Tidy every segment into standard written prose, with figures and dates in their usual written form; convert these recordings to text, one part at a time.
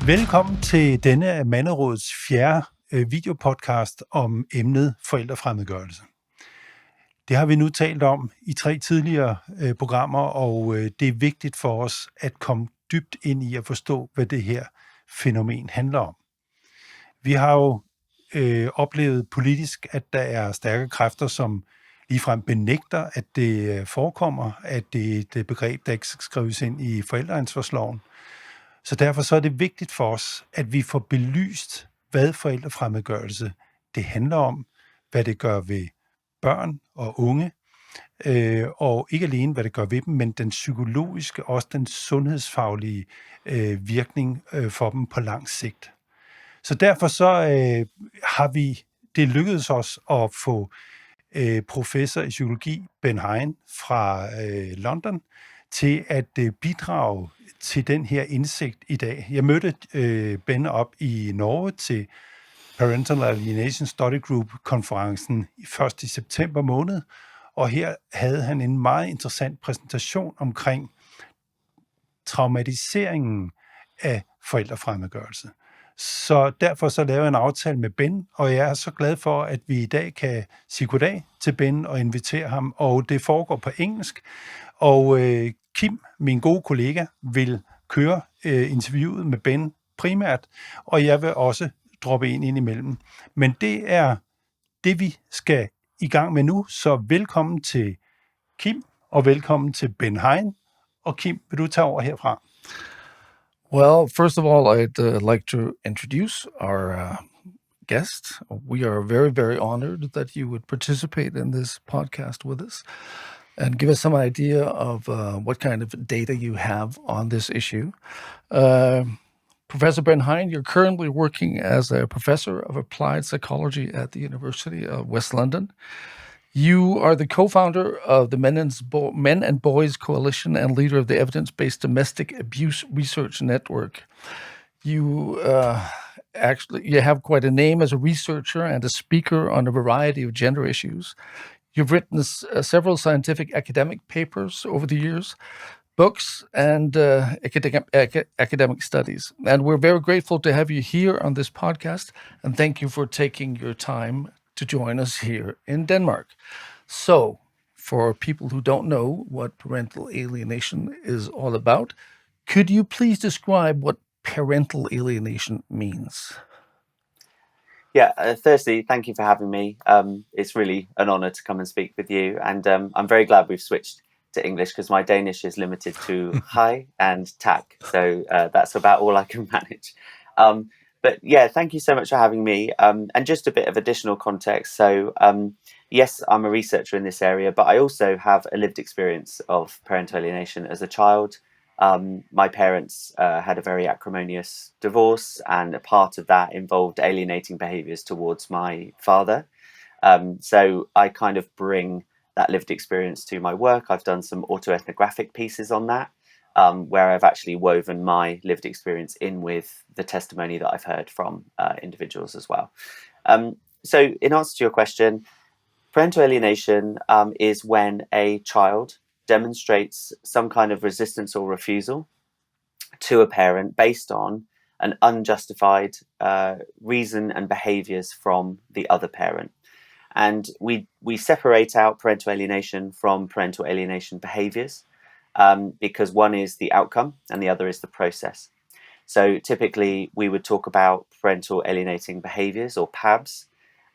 Velkommen til denne af Manderådets fjerde videopodcast om emnet forældrefremmedgørelse. Det har vi nu talt om i 3 tidligere programmer, og det er vigtigt for os at komme dybt ind i at forstå, hvad det her fænomen handler om. Vi har jo oplevet politisk, at der er stærke kræfter, som ligefrem benægter, at det forekommer, at det er et begreb, der ikke skal skrives ind i forældreansvarsloven. Så derfor så er det vigtigt for os, at vi får belyst, hvad forældrefremmedgørelse det handler om, hvad det gør ved børn og unge, og ikke alene, hvad det gør ved dem, men den psykologiske, også den sundhedsfaglige virkning for dem på lang sigt. Så derfor så har det lykkedes os at få professor i psykologi Ben Hine fra London til at bidrage til den her indsigt i dag. Jeg mødte Ben op i Norge til Parental Alienation Study Group-konferencen først i september måned, og her havde han en meget interessant præsentation omkring traumatiseringen af forældrefremmedgørelse. Så derfor så lavede jeg en aftale med Ben, og jeg er så glad for, at vi i dag kan sige goddag til Ben og invitere ham, og det foregår på engelsk. Og Kim, min gode kollega, vil køre interviewet med Ben primært, og jeg vil også droppe ind imellem. Men det er det, vi skal i gang med nu, så velkommen til Kim, og velkommen til Ben Hine. Og Kim, vil du tage over herfra? Well, first of all, I'd like to introduce our guest. We are very, very honored that you would participate in this podcast with us and give us some idea of what kind of data you have on this issue. Professor Ben Hine, you're currently working as a professor of applied psychology at the University of West London. You are the co-founder of the Men and Boys Coalition and leader of the Evidence-Based Domestic Abuse Research Network. You have quite a name as a researcher and a speaker on a variety of gender issues. You've written several scientific academic papers over the years, books, and academic studies. And we're very grateful to have you here on this podcast, and thank you for taking your time to join us here in Denmark. So, for people who don't know what parental alienation is all about, could you please describe what parental alienation means? Yeah, firstly, thank you for having me. It's really an honor to come and speak with you. And I'm very glad we've switched to English because my Danish is limited to hi and tak. So that's about all I can manage. But yeah, thank you so much for having me. And just a bit of additional context. So yes, I'm a researcher in this area, but I also have a lived experience of parental alienation as a child. My parents had a very acrimonious divorce, and a part of that involved alienating behaviors towards my father. So I kind of bring that lived experience to my work. I've done some autoethnographic pieces on that, where I've actually woven my lived experience in with the testimony that I've heard from individuals as well. So in answer to your question, parental alienation is when a child demonstrates some kind of resistance or refusal to a parent based on an unjustified reason and behaviors from the other parent. And we separate out parental alienation from parental alienation behaviors because one is the outcome and the other is the process. So typically we would talk about parental alienating behaviors, or PABs,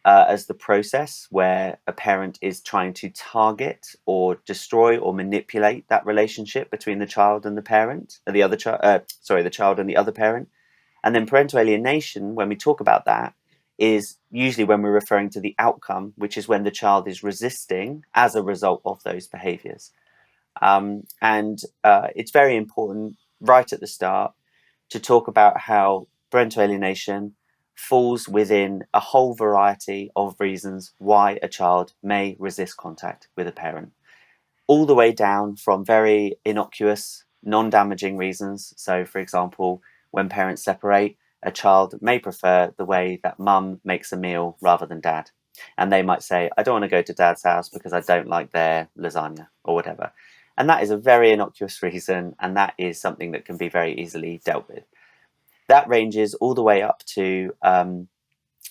as the process where a parent is trying to target or destroy or manipulate that relationship between the child and the parent, or the child and the other parent. And then parental alienation, when we talk about that, is usually when we're referring to the outcome, which is when the child is resisting as a result of those behaviors. And it's very important right at the start to talk about how parental alienation falls within a whole variety of reasons why a child may resist contact with a parent. All the way down from very innocuous, non-damaging reasons. So, for example, when parents separate, a child may prefer the way that mum makes a meal rather than dad. And they might say, I don't want to go to dad's house because I don't like their lasagna or whatever. And that is a very innocuous reason, and that is something that can be very easily dealt with. that ranges all the way up to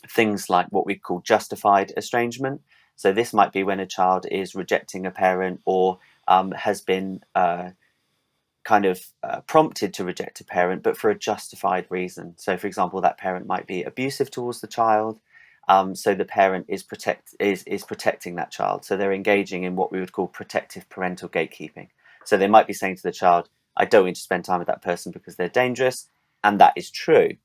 things like what we call justified estrangement. So this might be when a child is rejecting a parent or has been prompted to reject a parent, but for a justified reason. So, for example, that parent might be abusive towards the child. So the parent is protecting that child. So they're engaging in what we would call protective parental gatekeeping. So they might be saying to the child, I don't want you to spend time with that person because they're dangerous. And that is true.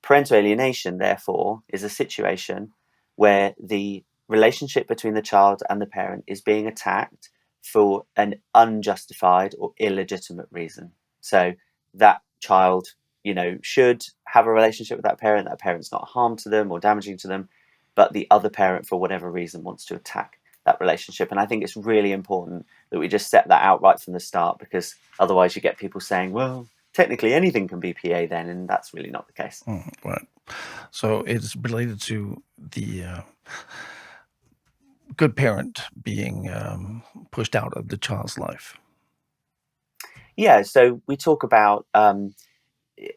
Parental alienation, therefore, is a situation where the relationship between the child and the parent is being attacked for an unjustified or illegitimate reason. So that child, should have a relationship with that parent. That parent's not harm to them or damaging to them, but the other parent, for whatever reason, wants to attack that relationship. And I think it's really important that we just set that out right from the start, because otherwise you get people saying, well, technically anything can be PA then, and that's really not the case. Right. So it's related to the good parent being pushed out of the child's life. Yeah, so we talk about, and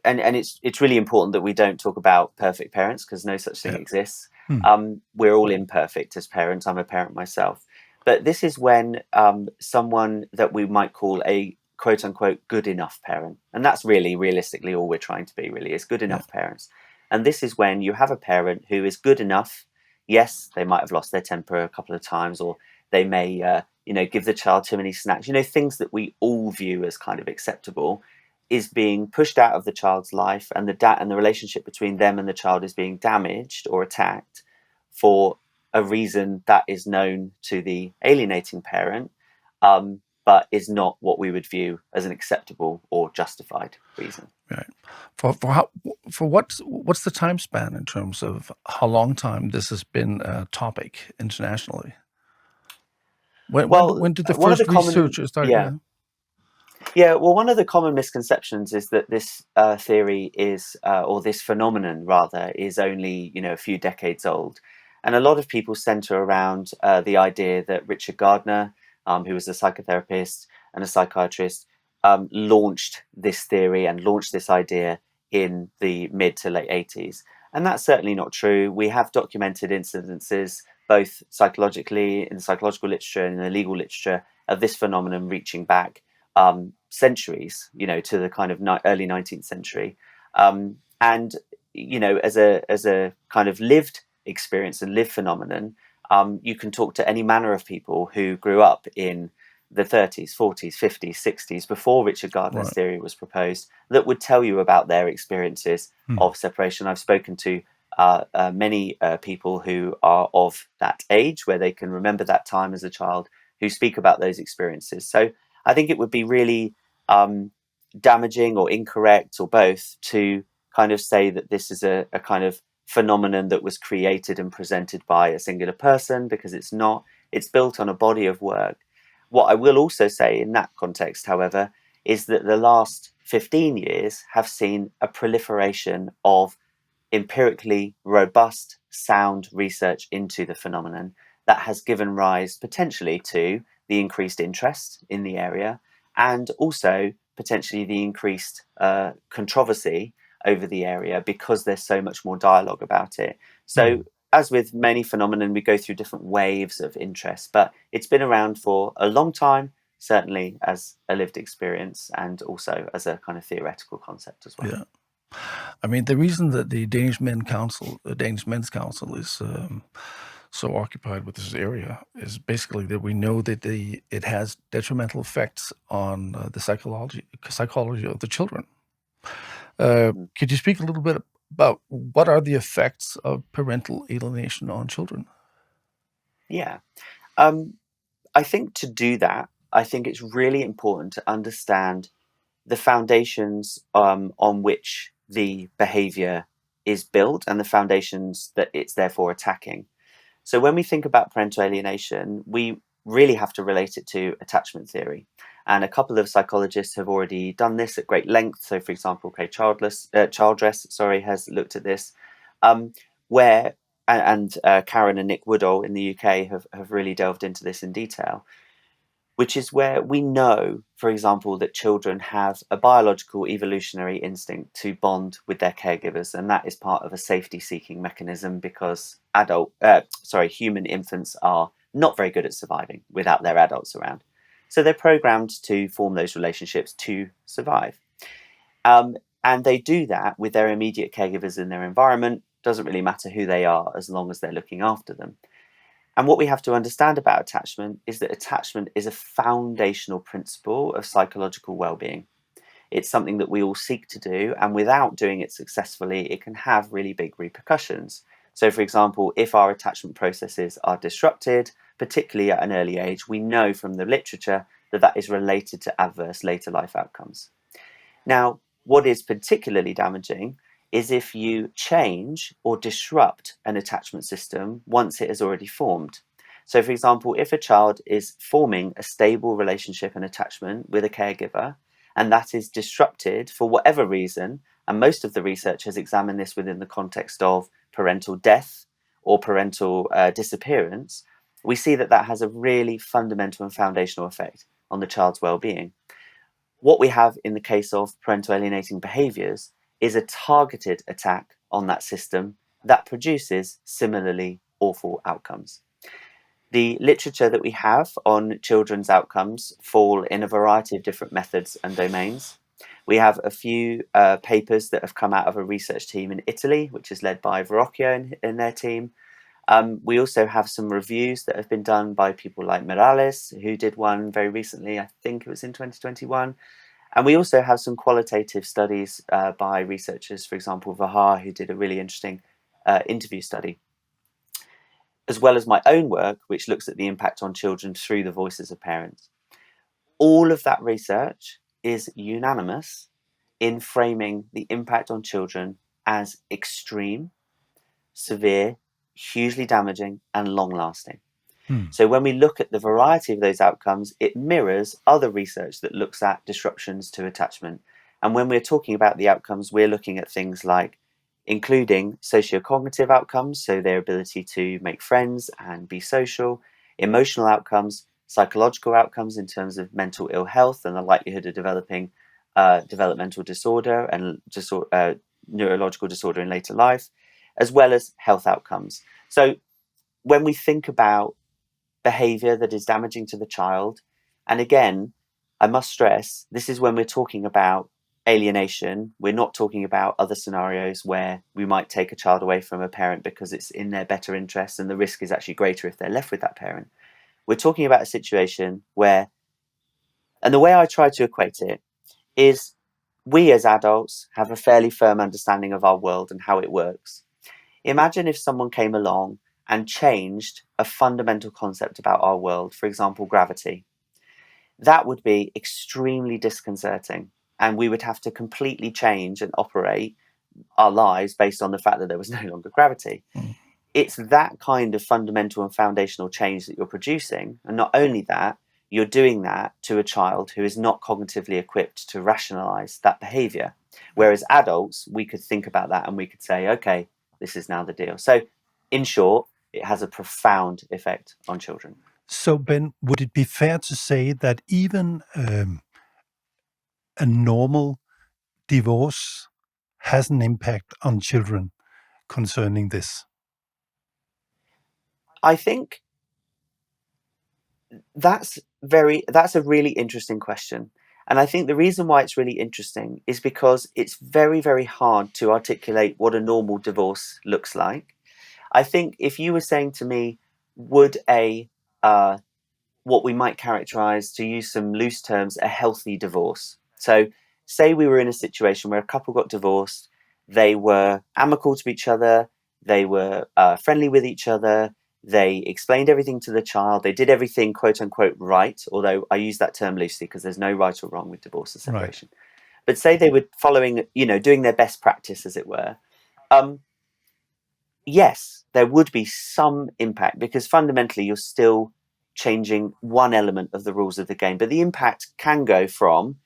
it's really important that we don't talk about perfect parents, because no such thing exists. We're all imperfect as parents. I'm a parent myself. But this is when someone that we might call a quote unquote good enough parent, and that's really realistically all we're trying to be, really, is good enough parents. And this is when you have a parent who is good enough. Yes, they might have lost their temper a couple of times, or they may give the child too many snacks, things that we all view as kind of acceptable, is being pushed out of the child's life, and the relationship between them and the child is being damaged or attacked for a reason that is known to the alienating parent, but is not what we would view as an acceptable or justified reason. Right. What's the time span in terms of how long time this has been a topic internationally? When did the first researchers start? Yeah, well, one of the common misconceptions is that this theory is, or this phenomenon rather, is only a few decades old, and a lot of people center around the idea that Richard Gardner, who was a psychotherapist and a psychiatrist, launched this theory and launched this idea in the mid to late 80s, and that's certainly not true. We have documented incidences, both psychologically in the psychological literature and in the legal literature, of this phenomenon reaching back centuries, to the kind of early 19th century. And, as a kind of lived experience and lived phenomenon, you can talk to any manner of people who grew up in the 30s, 40s, 50s, 60s, before Richard Gardner's theory was proposed, that would tell you about their experiences of separation. I've spoken to many people who are of that age, where they can remember that time as a child, who speak about those experiences. So I think it would be really damaging or incorrect, or both, to kind of say that this is a kind of phenomenon that was created and presented by a singular person, because it's not. It's built on a body of work. What I will also say in that context, however, is that the last 15 years have seen a proliferation of empirically robust, sound research into the phenomenon that has given rise potentially to the increased interest in the area, and also potentially the increased controversy over the area, because there's so much more dialogue about it. So as with many phenomena, we go through different waves of interest, but it's been around for a long time, certainly as a lived experience and also as a kind of theoretical concept as well. Yeah. I mean, the reason that the Danish Men's Council is so occupied with this area is basically that we know that it has detrimental effects on the psychology of the children. Could you speak a little bit about what are the effects of parental alienation on children? Yeah. I think to do that, I think it's really important to understand the foundations on which the behavior is built, and the foundations that it's therefore attacking. So when we think about parental alienation, we really have to relate it to attachment theory. And a couple of psychologists have already done this at great length. So, for example, Childress has looked at this, where Karen and Nick Woodall in the UK have really delved into this in detail. which is where we know, for example, that children have a biological evolutionary instinct to bond with their caregivers, and that is part of a safety-seeking mechanism because human infants are not very good at surviving without their adults around. So they're programmed to form those relationships to survive. And they do that with their immediate caregivers in their environment. Doesn't really matter who they are as long as they're looking after them. And what we have to understand about attachment is that attachment is a foundational principle of psychological well-being. It's something that we all seek to do, and without doing it successfully, it can have really big repercussions. So, for example, if our attachment processes are disrupted, particularly at an early age, we know from the literature that that is related to adverse later life outcomes. Now, what is particularly damaging is if you change or disrupt an attachment system once it has already formed. So, for example, if a child is forming a stable relationship and attachment with a caregiver, and that is disrupted for whatever reason, and most of the research has examined this within the context of parental death or parental disappearance, we see that that has a really fundamental and foundational effect on the child's well-being. What we have in the case of parental alienating behaviours is a targeted attack on that system that produces similarly awful outcomes. The literature that we have on children's outcomes fall in a variety of different methods and domains. We have a few papers that have come out of a research team in Italy, which is led by Verrocchio and their team. We also have some reviews that have been done by people like Morales, who did one very recently, I think it was in 2021. And we also have some qualitative studies by researchers, for example, Vahar, who did a really interesting interview study, as well as my own work, which looks at the impact on children through the voices of parents. All of that research is unanimous in framing the impact on children as extreme, severe, hugely damaging, and long-lasting. So when we look at the variety of those outcomes, it mirrors other research that looks at disruptions to attachment. And when we're talking about the outcomes, we're looking at things like including sociocognitive outcomes, so their ability to make friends and be social, emotional outcomes, psychological outcomes in terms of mental ill health and the likelihood of developing developmental disorder and neurological disorder in later life, as well as health outcomes. So when we think about behavior that is damaging to the child, and again, I must stress, this is when we're talking about alienation. We're not talking about other scenarios where we might take a child away from a parent because it's in their better interest and the risk is actually greater if they're left with that parent. We're talking about a situation where, and the way I try to equate it is, we as adults have a fairly firm understanding of our world and how it works. Imagine if someone came along and changed a fundamental concept about our world, for example, gravity. That would be extremely disconcerting, and we would have to completely change and operate our lives based on the fact that there was no longer gravity. It's that kind of fundamental and foundational change that you're producing, and not only that, you're doing that to a child who is not cognitively equipped to rationalize that behavior. Whereas adults, we could think about that and we could say, okay, this is now the deal. So in short, it has a profound effect on children. So, Ben, would it be fair to say that even a normal divorce has an impact on children concerning this? I think that's a really interesting question. And I think the reason why it's really interesting is because it's very, very hard to articulate what a normal divorce looks like. I think if you were saying to me, would what we might characterize, to use some loose terms, a healthy divorce. So say we were in a situation where a couple got divorced, they were amicable to each other, they were friendly with each other, they explained everything to the child, they did everything quote unquote right, although I use that term loosely because there's no right or wrong with divorce or separation. Right. But say they were following, doing their best practice, as it were. Yes, there would be some impact because fundamentally you're still changing one element of the rules of the game. But the impact can go from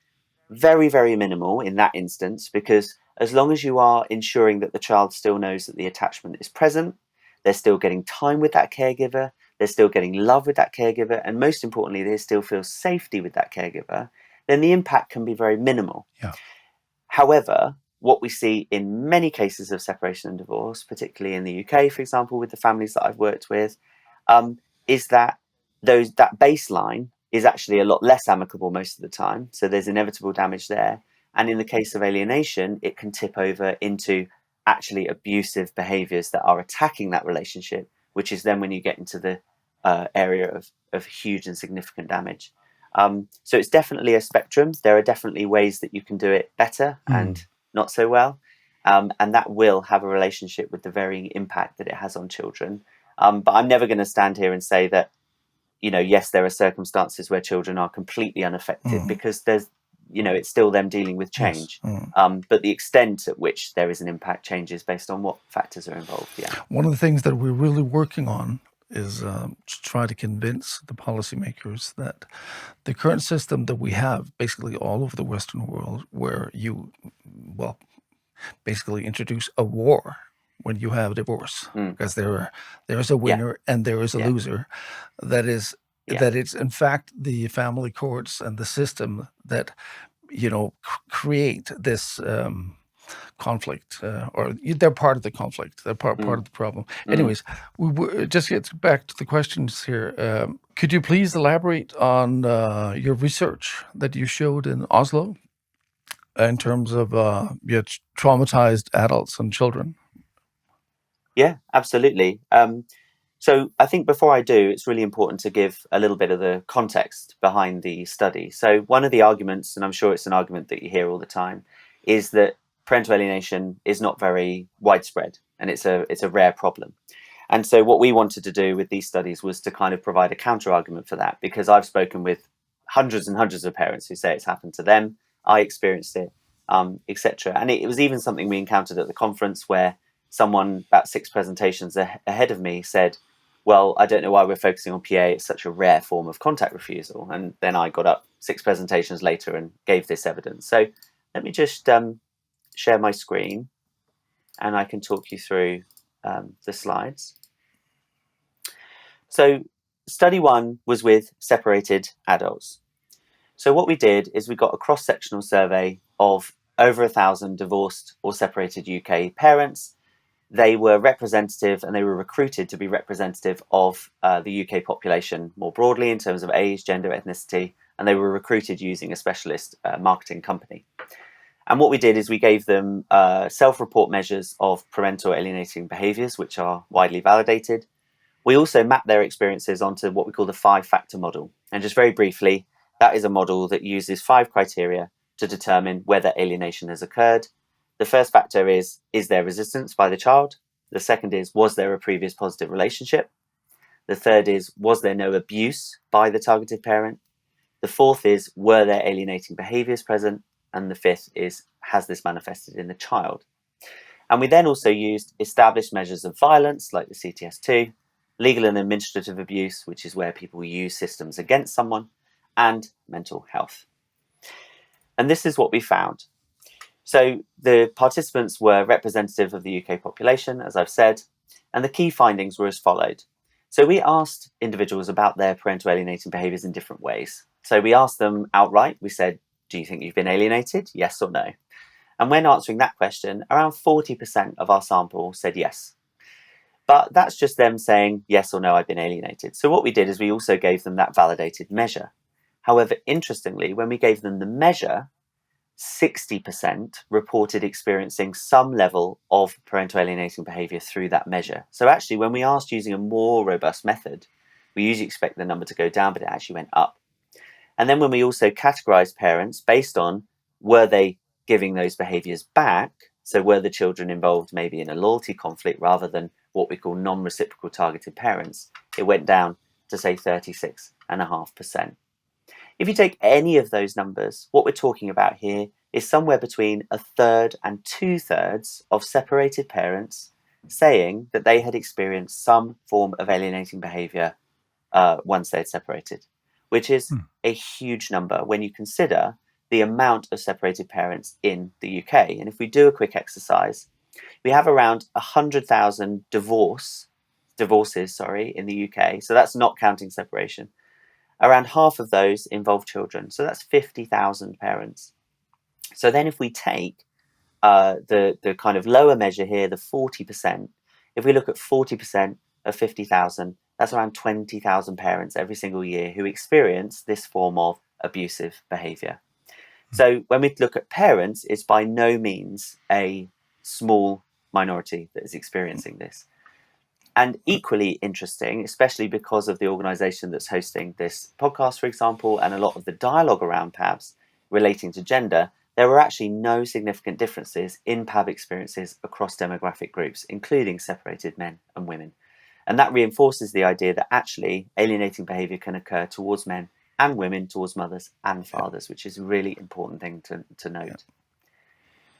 very, very minimal in that instance, because as long as you are ensuring that the child still knows that the attachment is present, they're still getting time with that caregiver, they're still getting love with that caregiver, and most importantly, they still feel safety with that caregiver, then the impact can be very minimal. Yeah. However, what we see in many cases of separation and divorce, particularly in the UK, for example, with the families that I've worked with, is that that baseline is actually a lot less amicable most of the time. So there's inevitable damage there. And in the case of alienation, it can tip over into actually abusive behaviors that are attacking that relationship, which is then when you get into the area of huge and significant damage. So it's definitely a spectrum. There are definitely ways that you can do it better and not so well. And that will have a relationship with the varying impact that it has on children. But I'm never going to stand here and say that, yes, there are circumstances where children are completely unaffected, because there's, it's still them dealing with change. Yes. But the extent at which there is an impact changes based on what factors are involved. Yeah. One of the things that we're really working on is to try to convince the policymakers that the current system that we have, basically all over the Western world, where you, basically introduce a war when you have divorce, because there's a winner and there is a loser. That it's in fact the family courts and the system that create this conflict, or they're part of the conflict. They're part of the problem. Anyways, we just get back to the questions here. Could you please elaborate on your research that you showed in Oslo in terms of traumatized adults and children? Yeah, absolutely. So I think before I do, it's really important to give a little bit of the context behind the study. So one of the arguments, and I'm sure it's an argument that you hear all the time, is that parental alienation is not very widespread, and it's a rare problem. And so what we wanted to do with these studies was to kind of provide a counter argument for that, because I've spoken with hundreds and hundreds of parents who say it's happened to them. I experienced it, etc. And it was even something we encountered at the conference, where someone about 6 presentations ahead of me said, well, I don't know why we're focusing on PA. It's such a rare form of contact refusal. And then I got up 6 presentations later and gave this evidence. So let me just share my screen, and I can talk you through the slides. So study 1 was with separated adults. So what we did is we got a cross-sectional survey of over 1,000 divorced or separated UK parents. They were representative, and they were recruited to be representative of the UK population more broadly in terms of age, gender, ethnicity, and they were recruited using a specialist marketing company. And what we did is we gave them self-report measures of parental alienating behaviours, which are widely validated. We also mapped their experiences onto what we call the 5-factor model. And just very briefly, that is a model that uses 5 criteria to determine whether alienation has occurred. The first factor is there resistance by the child? The second is, was there a previous positive relationship? The third is, was there no abuse by the targeted parent? The fourth is, were there alienating behaviours present? And the fifth is, has this manifested in the child? And we then also used established measures of violence, like the CTS2, legal and administrative abuse, which is where people use systems against someone, and mental health. And this is what we found. So the participants were representative of the UK population, as I've said, and the key findings were as followed. So we asked individuals about their parental alienating behaviours in different ways. So we asked them outright. We said, do you think you've been alienated? Yes or no? And when answering that question, around 40% of our sample said yes. But that's just them saying yes or no, I've been alienated. So what we did is we also gave them that validated measure. However, interestingly, when we gave them the measure, 60% reported experiencing some level of parental alienating behaviour through that measure. So actually, when we asked using a more robust method, we usually expect the number to go down, but it actually went up. And then when we also categorised parents based on, were they giving those behaviours back? So were the children involved maybe in a loyalty conflict rather than what we call non-reciprocal targeted parents? It went down to, say, 36.5%. If you take any of those numbers, what we're talking about here is somewhere between 1/3 and 2/3 of separated parents saying that they had experienced some form of alienating behaviour once they had separated, which is a huge number when you consider the amount of separated parents in the UK. And if we do a quick exercise, we have around 100,000 divorce divorces, in the UK, so that's not counting separation, around half of those involve children. So that's 50,000 parents. So then if we take the kind of lower measure here, the 40%, if we look at 40% of 50,000, that's around 20,000 parents every single year who experience this form of abusive behaviour. So when we look at parents, it's by no means a small minority that is experiencing this. And equally interesting, especially because of the organisation that's hosting this podcast, for example, and a lot of the dialogue around PABs relating to gender, there were actually no significant differences in PAB experiences across demographic groups, including separated men and women. And that reinforces the idea that actually alienating behaviour can occur towards men and women, towards mothers and fathers, which is a really important thing to note. Yeah.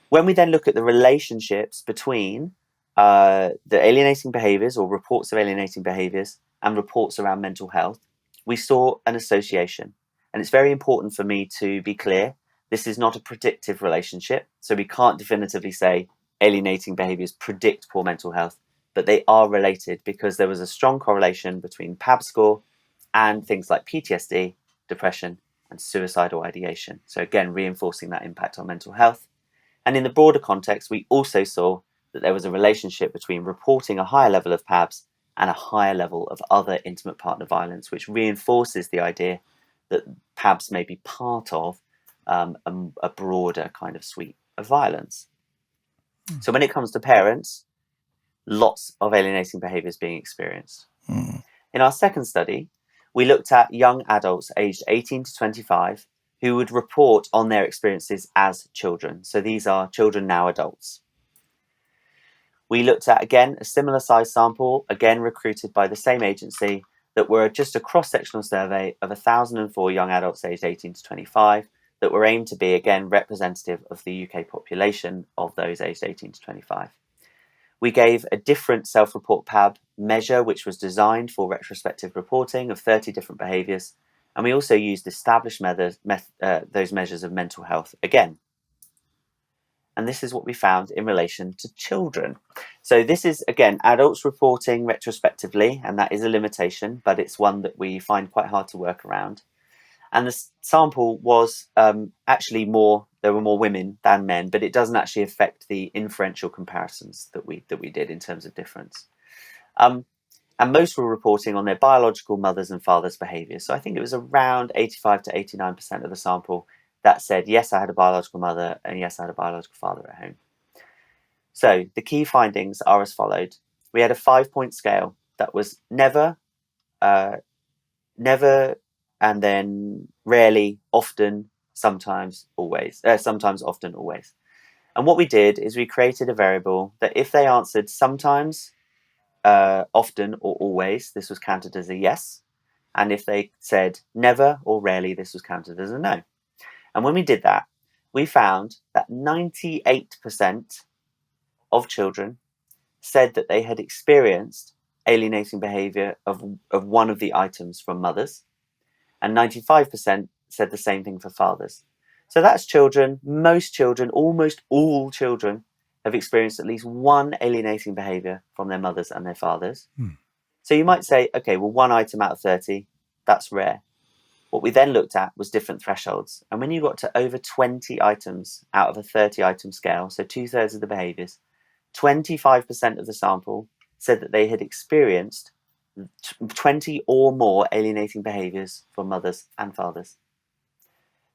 When we then look at the relationships between the alienating behaviours or reports of alienating behaviours and reports around mental health, we saw an association. And it's very important for me to be clear, this is not a predictive relationship. So we can't definitively say alienating behaviours predict poor mental health, but they are related because there was a strong correlation between PAB score and things like PTSD, depression, and suicidal ideation. So again, reinforcing that impact on mental health. And in the broader context, we also saw that there was a relationship between reporting a higher level of PABs and a higher level of other intimate partner violence, which reinforces the idea that PABs may be part of a broader kind of suite of violence. So when it comes to parents, lots of alienating behaviours being experienced. In our second study, we looked at young adults aged 18 to 25 who would report on their experiences as children. So these are children now adults. We looked at, again, a similar size sample, again recruited by the same agency, that were just a cross-sectional survey of 1,004 young adults aged 18 to 25 that were aimed to be, again, representative of the UK population of those aged 18 to 25. We gave a different self-report PAB measure, which was designed for retrospective reporting of 30 different behaviours. And we also used established those measures of mental health again. And this is what we found in relation to children. So this is, again, adults reporting retrospectively, and that is a limitation, but it's one that we find quite hard to work around. And the sample was actually there were more women than men, but it doesn't actually affect the inferential comparisons that we did in terms of difference. And most were reporting on their biological mothers and fathers' behaviour. So I think it was around 85 to 89% of the sample that said, yes, I had a biological mother, and yes, I had a biological father at home. So the key findings are as followed. We had a 5-point scale that was never, and then rarely, often, sometimes, always. Sometimes, often, always. And what we did is we created a variable that if they answered sometimes, often, or always, this was counted as a yes. And if they said never or rarely, this was counted as a no. And when we did that, we found that 98% of children said that they had experienced alienating behaviour of one of the items from mothers, and 95% said the same thing for fathers. So that's children, most children, almost all children have experienced at least one alienating behaviour from their mothers and their fathers. So you might say, okay, well, 1 item out of 30, that's rare. What we then looked at was different thresholds. And when you got to over 20 items out of a 30-item scale, so 2/3 of the behaviours, 25% of the sample said that they had experienced 20 or more alienating behaviours from mothers and fathers.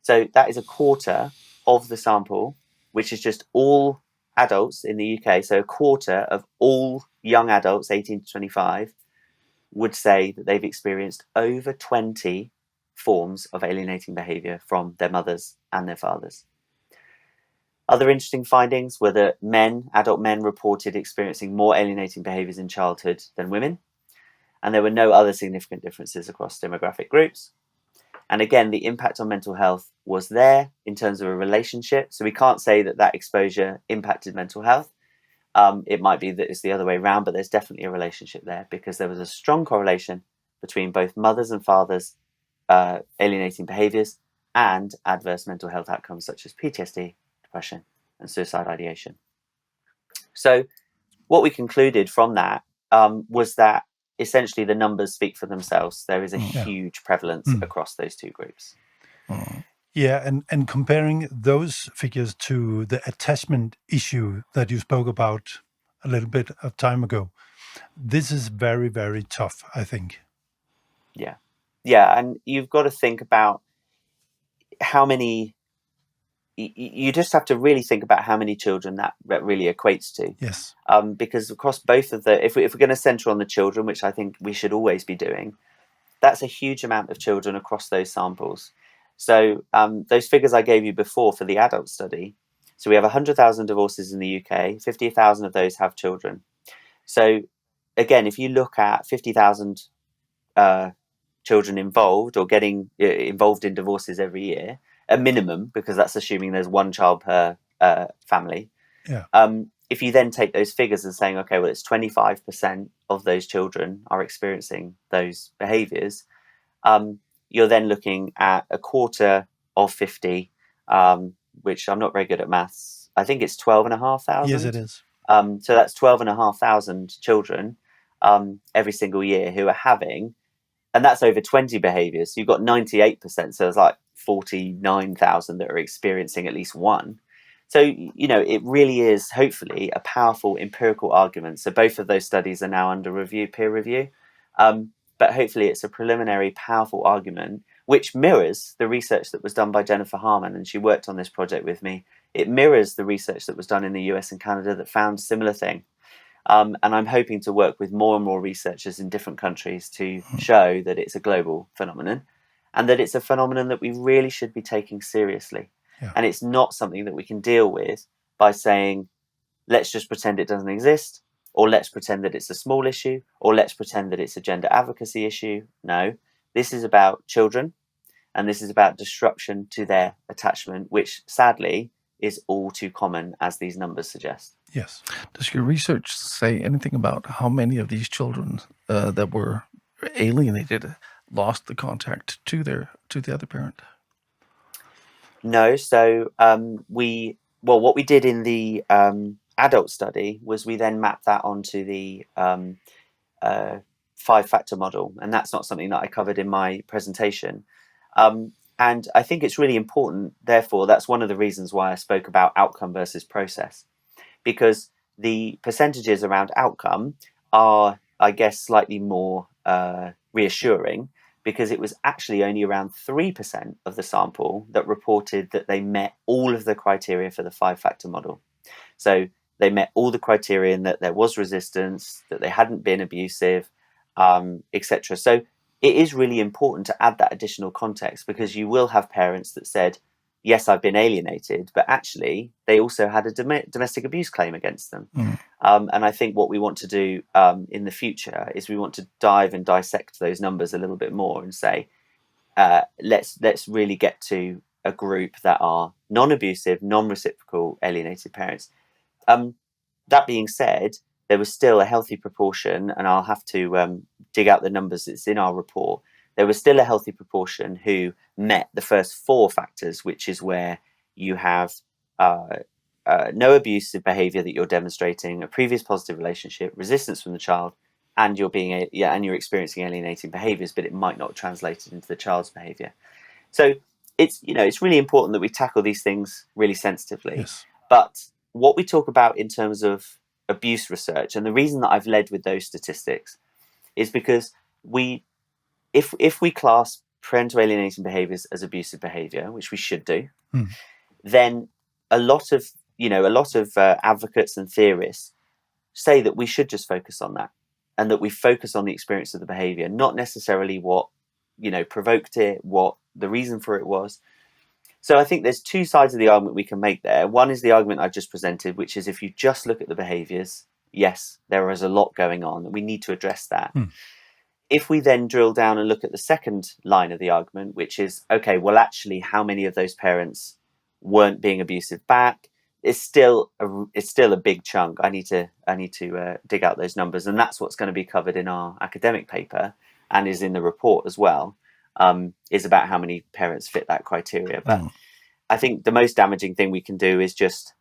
So that is a quarter of the sample, which is just all adults in the UK. So a quarter of all young adults, 18 to 25, would say that they've experienced over 20 forms of alienating behaviour from their mothers and their fathers. Other interesting findings were that adult men reported experiencing more alienating behaviours in childhood than women, and there were no other significant differences across demographic groups. And again, the impact on mental health was there in terms of a relationship, so we can't say that exposure impacted mental health. It might be that it's the other way around, but there's definitely a relationship there because there was a strong correlation between both mothers and fathers alienating behaviours and adverse mental health outcomes such as PTSD, depression, and suicide ideation. So what we concluded from that was that essentially the numbers speak for themselves. There is a huge prevalence across those two groups. Yeah, and comparing those figures to the attachment issue that you spoke about a little bit of time ago, this is very, very tough, I think. Yeah, and you've got to think about how many. You just have to really think about how many children that really equates to. Yes. Because across both of if we're going to center on the children, which I think we should always be doing, that's a huge amount of children across those samples. So those figures I gave you before for the adult study, so we have 100,000 divorces in the UK, 50,000 of those have children. So again, if you look at 50,000 children involved or getting involved in divorces every year, a minimum, because that's assuming there's one child per family. Yeah. If you then take those figures and saying, okay, well, it's 25% of those children are experiencing those behaviours, you're then looking at a quarter of 50, which I'm not very good at maths. I think it's 12,500. Yes, it is. So that's 12,500 children every single year who are having, and that's over 20 behaviours. So you've got 98%. So it's like 49,000 that are experiencing at least one. So, it really is hopefully a powerful empirical argument. So both of those studies are now under review, peer review. But hopefully it's a preliminary powerful argument which mirrors the research that was done by Jennifer Harman, and she worked on this project with me. It mirrors the research that was done in the US and Canada that found a similar thing. And I'm hoping to work with more and more researchers in different countries to show that it's a global phenomenon and that it's a phenomenon that we really should be taking seriously. Yeah. And it's not something that we can deal with by saying, let's just pretend it doesn't exist, or let's pretend that it's a small issue, or let's pretend that it's a gender advocacy issue. No, this is about children, and this is about disruption to their attachment, which sadly is all too common, as these numbers suggest. Yes. Does your research say anything about how many of these children that were alienated lost the contact to the other parent? No. So what we did in the adult study was we then mapped that onto the 5-factor model, and that's not something that I covered in my presentation. And I think it's really important, therefore, that's one of the reasons why I spoke about outcome versus process, because the percentages around outcome are, I guess, slightly more reassuring, because it was actually only around 3% of the sample that reported that they met all of the criteria for the 5-factor model. So they met all the criteria in that there was resistance, that they hadn't been abusive, etc. So it is really important to add that additional context, because you will have parents that said, yes, I've been alienated, but actually they also had a domestic abuse claim against them. And I think what we want to do in the future is we want to dive and dissect those numbers a little bit more and say, let's really get to a group that are non-abusive, non-reciprocal alienated parents. That being said, there was still a healthy proportion, and I'll have to dig out the numbers, it's in our report. There was still a healthy proportion who met the first 4 factors, which is where you have no abusive behaviour that you're demonstrating, a previous positive relationship, resistance from the child, and you're experiencing alienating behaviours, but it might not translate into the child's behaviour. So it's really important that we tackle these things really sensitively. Yes. But what we talk about in terms of abuse research, and the reason that I've led with those statistics, is because if we class parental alienating behaviours as abusive behaviour, which we should do, then a lot of advocates and theorists say that we should just focus on that, and that we focus on the experience of the behaviour, not necessarily what provoked it, what the reason for it was. So I think there's 2 sides of the argument we can make there. One is the argument I've just presented, which is if you just look at the behaviours, yes, there is a lot going on, and we need to address that. If we then drill down and look at the second line of the argument, which is, okay, well, actually, how many of those parents weren't being abusive back? It's still a big chunk. I need to dig out those numbers, and that's what's going to be covered in our academic paper and is in the report as well. Is about how many parents fit that criteria. But I think the most damaging thing we can do is just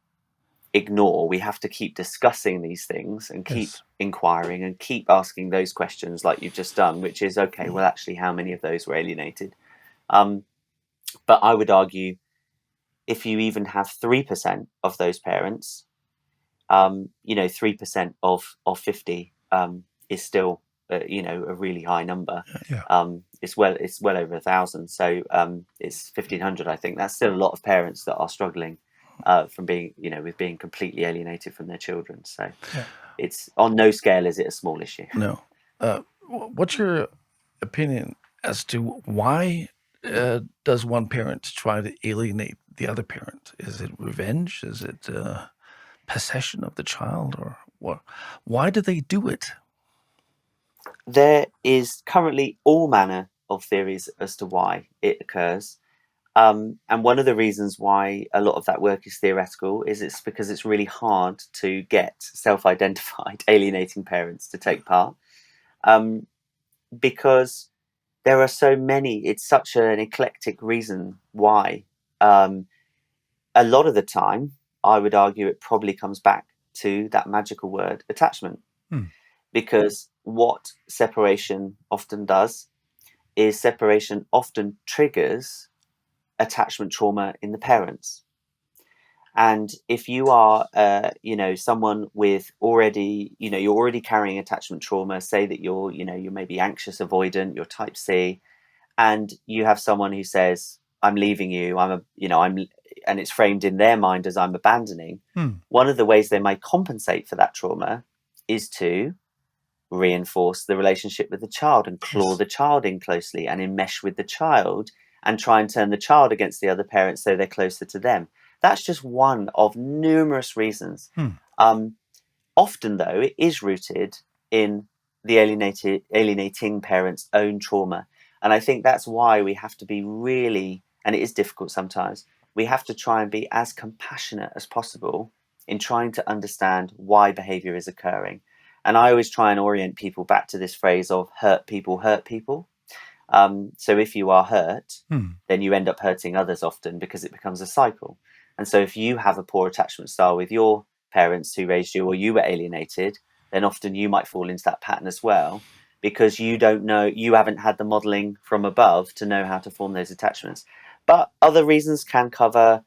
ignore. We have to keep discussing these things and keep inquiring and keep asking those questions like you've just done, which is, okay, well, actually, how many of those were alienated? But I would argue if you even have 3% of those parents, 3% of 50 is still, a really high number. Yeah. It's well over 1,000. So it's 1,500, I think. That's still a lot of parents that are struggling from being, with being completely alienated from their children. So it's on no scale is it a small issue. No. What's your opinion as to why does one parent try to alienate the other parent? Is it revenge? Is it possession of the child, or what? Why do they do it? There is currently all manner of theories as to why it occurs. And one of the reasons why a lot of that work is theoretical is it's because it's really hard to get self-identified alienating parents to take part. Because there are so many, it's such an eclectic reason why. A lot of the time, I would argue it probably comes back to that magical word, attachment. Because what separation often does is separation often triggers attachment trauma in the parents. And if you are, someone with already, you're already carrying attachment trauma, say that you're maybe anxious, avoidant, you're type C, and you have someone who says, I'm leaving you, and it's framed in their mind as I'm abandoning. One of the ways they might compensate for that trauma is to reinforce the relationship with the child and claw the child in closely and enmesh with the child and try and turn the child against the other parent so they're closer to them. That's just one of numerous reasons. Often, though, it is rooted in the alienating parent's own trauma. And I think that's why we have to be really, and it is difficult sometimes, we have to try and be as compassionate as possible in trying to understand why behavior is occurring. And I always try and orient people back to this phrase of hurt people hurt people. So if you are hurt, then you end up hurting others often because it becomes a cycle. And so if you have a poor attachment style with your parents who raised you, or you were alienated, then often you might fall into that pattern as well, because you don't know, you haven't had the modeling from above to know how to form those attachments. But other reasons can cover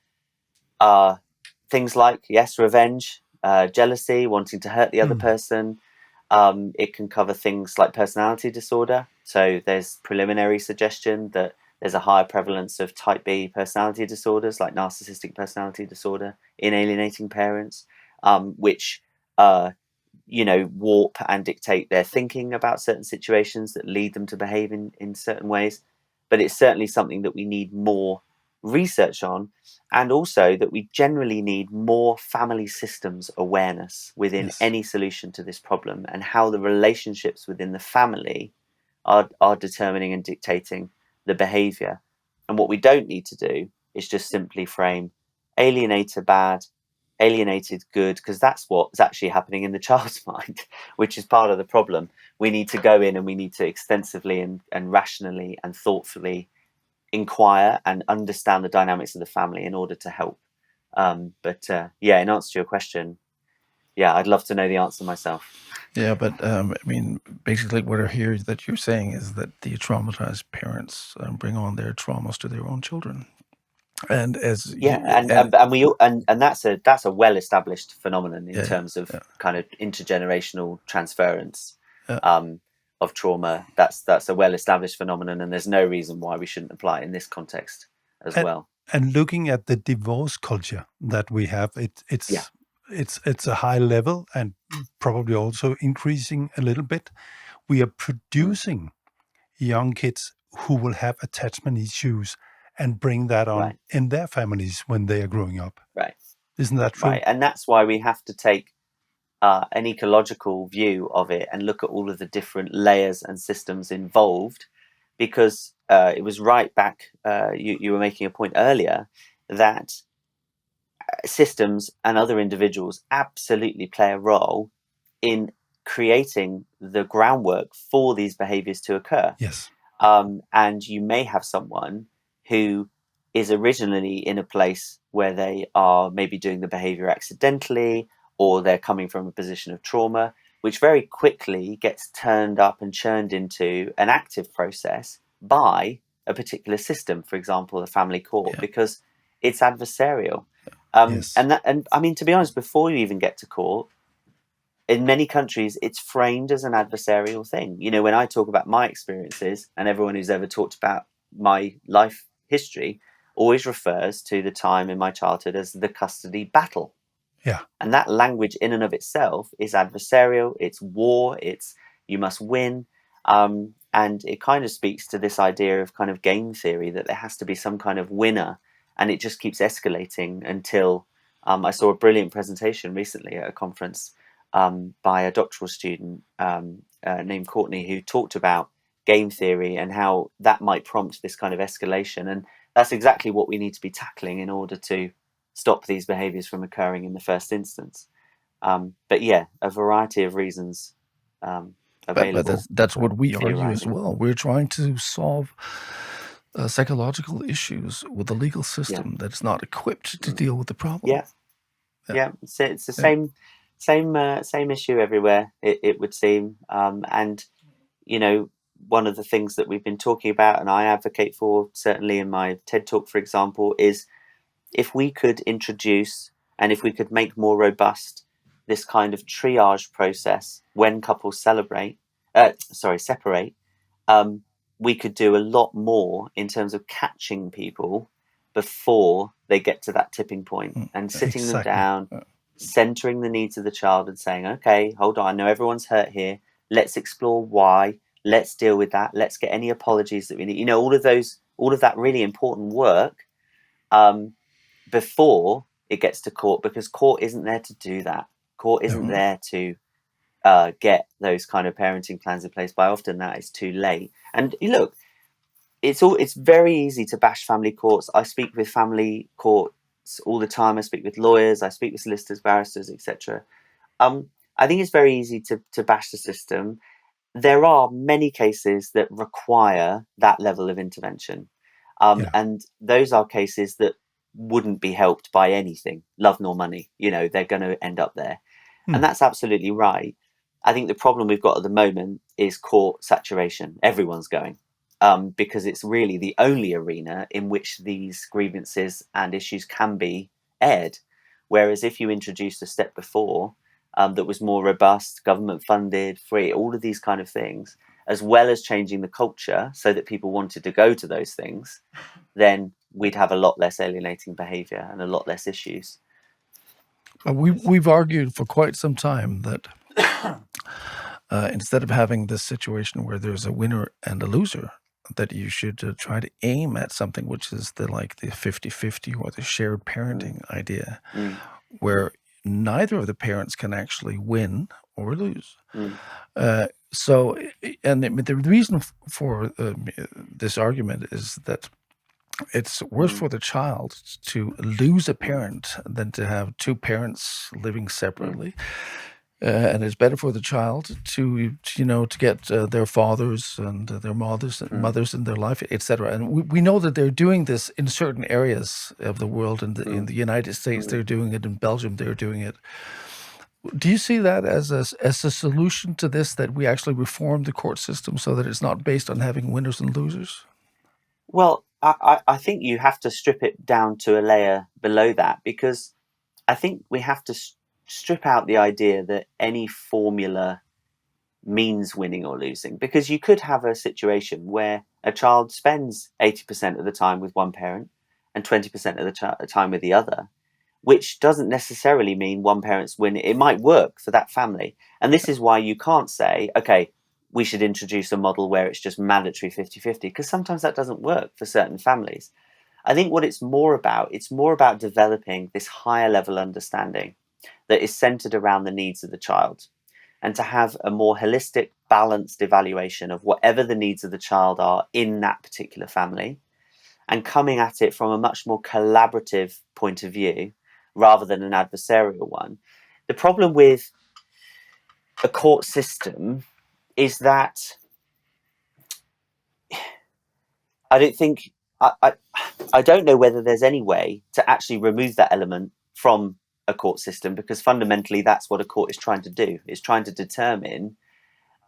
things like, revenge, jealousy, wanting to hurt the other person. It can cover things like personality disorder. So there's preliminary suggestion that there's a higher prevalence of type B personality disorders, like narcissistic personality disorder, in alienating parents, which warp and dictate their thinking about certain situations that lead them to behave in certain ways. But it's certainly something that we need more research on, and also that we generally need more family systems awareness within any solution to this problem, and how the relationships within the family are determining and dictating the behavior. And what we don't need to do is just simply frame alienator bad, alienated good, because that's what's actually happening in the child's mind, which is part of the problem. We need to go in and we need to extensively and rationally and thoughtfully inquire and understand the dynamics of the family in order to help. But in answer to your question, I'd love to know the answer myself. Yeah, but basically what I hear that you're saying is that the traumatized parents bring on their traumas to their own children. And as and that's a well-established phenomenon in terms of kind of intergenerational transference of trauma. That's a well-established phenomenon, and there's no reason why we shouldn't apply it in this context as well. And looking at the divorce culture that we have, it's a high level and probably also increasing a little bit. We are producing young kids who will have attachment issues and bring that on in their families when they are growing up. Right. Isn't that true? Right. And that's why we have to take an ecological view of it and look at all of the different layers and systems involved, because it was right back, you were making a point earlier that systems and other individuals absolutely play a role in creating the groundwork for these behaviors to occur. Yes. And you may have someone who is originally in a place where they are maybe doing the behavior accidentally, or they're coming from a position of trauma, which very quickly gets turned up and churned into an active process by a particular system, for example, the family court, because it's adversarial. Yes. And I mean, to be honest, before you even get to court, in many countries, it's framed as an adversarial thing. You know, when I talk about my experiences, and everyone who's ever talked about my life history always refers to the time in my childhood as the custody battle. Yeah. And that language in and of itself is adversarial, it's war, it's you must win. And it kind of speaks to this idea of kind of game theory, that there has to be some kind of winner, and it just keeps escalating until I saw a brilliant presentation recently at a conference by a doctoral student named Courtney, who talked about game theory and how that might prompt this kind of escalation. And that's exactly what we need to be tackling in order to stop these behaviors from occurring in the first instance. But yeah, a variety of reasons available. But that's what we argue as theorizing. well. We're trying to solve psychological issues with a legal system that's not equipped to deal with the problem. Yeah. So it's the same issue everywhere, it would seem. And you know, one of the things that we've been talking about, and I advocate for, certainly in my TED Talk, for example, is if we could introduce and if we could make more robust this kind of triage process when couples separate, we could do a lot more in terms of catching people before they get to that tipping point and sitting them down, centering the needs of the child and saying, okay, hold on, I know everyone's hurt here. Let's explore why. Let's deal with that. Let's get any apologies that we need. You know, all of that really important work before it gets to court, because court isn't there to do that. Court isn't there to get those kind of parenting plans in place. By often that is too late. And look, it's very easy to bash family courts. I speak with family courts all the time. I speak with lawyers. I speak with solicitors, barristers, etc. I think it's very easy to bash the system. There are many cases that require that level of intervention. And those are cases that wouldn't be helped by anything, love nor money. You know, they're going to end up there. And that's absolutely right. I think the problem we've got at the moment is court saturation. Everyone's going. Because it's really the only arena in which these grievances and issues can be aired. Whereas if you introduced a step before that was more robust, government funded, free, all of these kind of things, as well as changing the culture so that people wanted to go to those things, then we'd have a lot less alienating behavior and a lot less issues. We've argued for quite some time that instead of having this situation where there's a winner and a loser, that you should try to aim at something which is the 50-50 or the shared parenting idea, where neither of the parents can actually win or lose. So, and the reason for this argument is that it's worse for the child to lose a parent than to have two parents living separately. And it's better for the child to get their fathers and their mothers in their life, etc. And we know that they're doing this in certain areas of the world. In the United States, they're doing it. In Belgium, they're doing it. Do you see that as a solution to this, that we actually reform the court system so that it's not based on having winners and losers? Well, I think you have to strip it down to a layer below that, because I think we have to strip out the idea that any formula means winning or losing, because you could have a situation where a child spends 80% of the time with one parent and 20% of the time with the other, which doesn't necessarily mean one parent's winning. It might work for that family. And this is why you can't say, okay, we should introduce a model where it's just mandatory 50-50, because sometimes that doesn't work for certain families. I think what it's more about developing this higher level understanding that is centered around the needs of the child, and to have a more holistic, balanced evaluation of whatever the needs of the child are in that particular family, and coming at it from a much more collaborative point of view rather than an adversarial one. The problem with a court system is that I don't think I don't know whether there's any way to actually remove that element from a court system, because fundamentally that's what a court is trying to do. It's trying to determine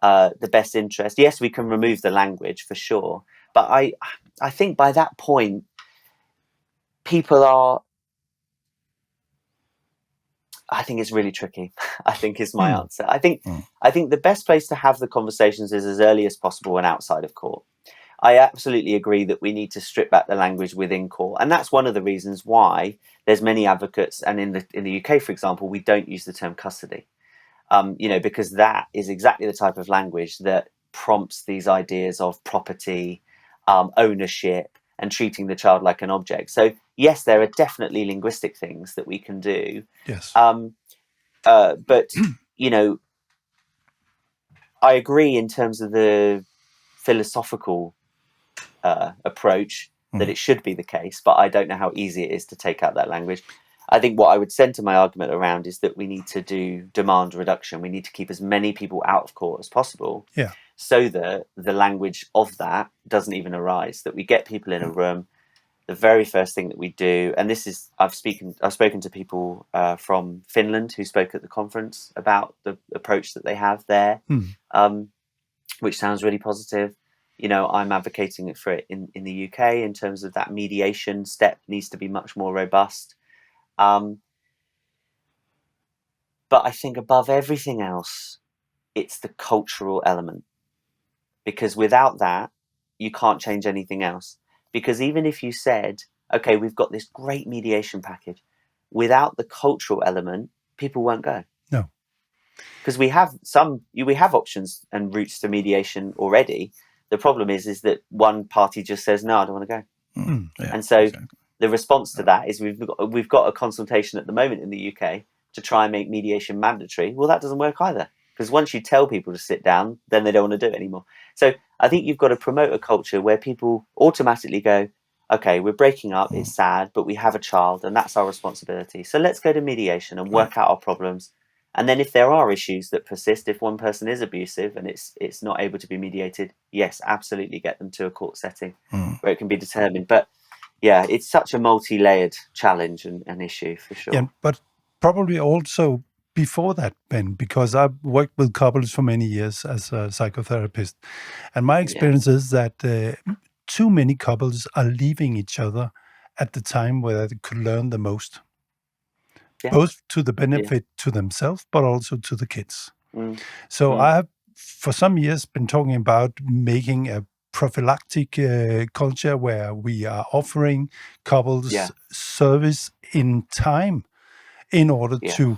the best interest. Yes, we can remove the language for sure, but I think by that point, people are. I think it's really tricky. I think is my answer. I think the best place to have the conversations is as early as possible and outside of court. I absolutely agree that we need to strip back the language within court, and that's one of the reasons why there's many advocates. And in the UK, for example, we don't use the term custody, because that is exactly the type of language that prompts these ideas of property, ownership, and treating the child like an object. So yes, there are definitely linguistic things that we can do. Yes. But I agree in terms of the philosophical approach that it should be the case, but I don't know how easy it is to take out that language. I think what I would center my argument around is that we need to do demand reduction. We need to keep as many people out of court as possible, so that the language of that doesn't even arise, that we get people in a room. The very first thing that we do, and this is, I've spoken to people from Finland who spoke at the conference about the approach that they have there, which sounds really positive. I'm advocating for it in the UK in terms of that mediation step needs to be much more robust. But I think above everything else, it's the cultural element, because without that, you can't change anything else. Because even if you said, okay, we've got this great mediation package, without the cultural element, people won't go. No. Because we have options and routes to mediation already. The problem is that one party just says, no, I don't want to go. And so the response to that is we've got a consultation at the moment in the UK to try and make mediation mandatory. Well, that doesn't work either, because once you tell people to sit down, then they don't want to do it anymore. So I think you've got to promote a culture where people automatically go, okay, we're breaking up, it's sad, but we have a child and that's our responsibility. So let's go to mediation and work out our problems. And then if there are issues that persist, if one person is abusive and it's not able to be mediated, yes, absolutely get them to a court setting where it can be determined. But yeah, it's such a multi-layered challenge and issue for sure. Yeah, but probably also before that, Ben, because I've worked with couples for many years as a psychotherapist, and my experience is that too many couples are leaving each other at the time where they could learn the most, both to the benefit to themselves, but also to the kids. So I have, for some years, been talking about making a prophylactic culture where we are offering couples service in time in order to,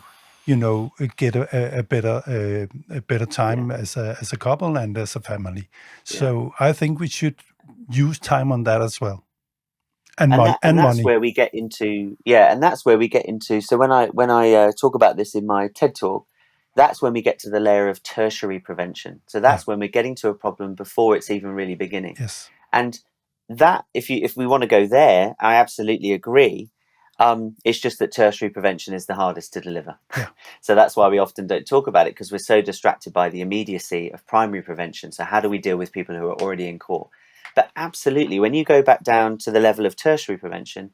get a better time as a couple and as a family. So I think we should use time on that as well, and that's money. Where we get into and that's where we get into. So when I talk about this in my TED talk, that's when we get to the layer of tertiary prevention. So that's when we're getting to a problem before it's even really beginning. Yes, and that if we want to go there, I absolutely agree. It's just that tertiary prevention is the hardest to deliver. So that's why we often don't talk about it, because we're so distracted by the immediacy of primary prevention. So how do we deal with people who are already in court? But absolutely, when you go back down to the level of tertiary prevention,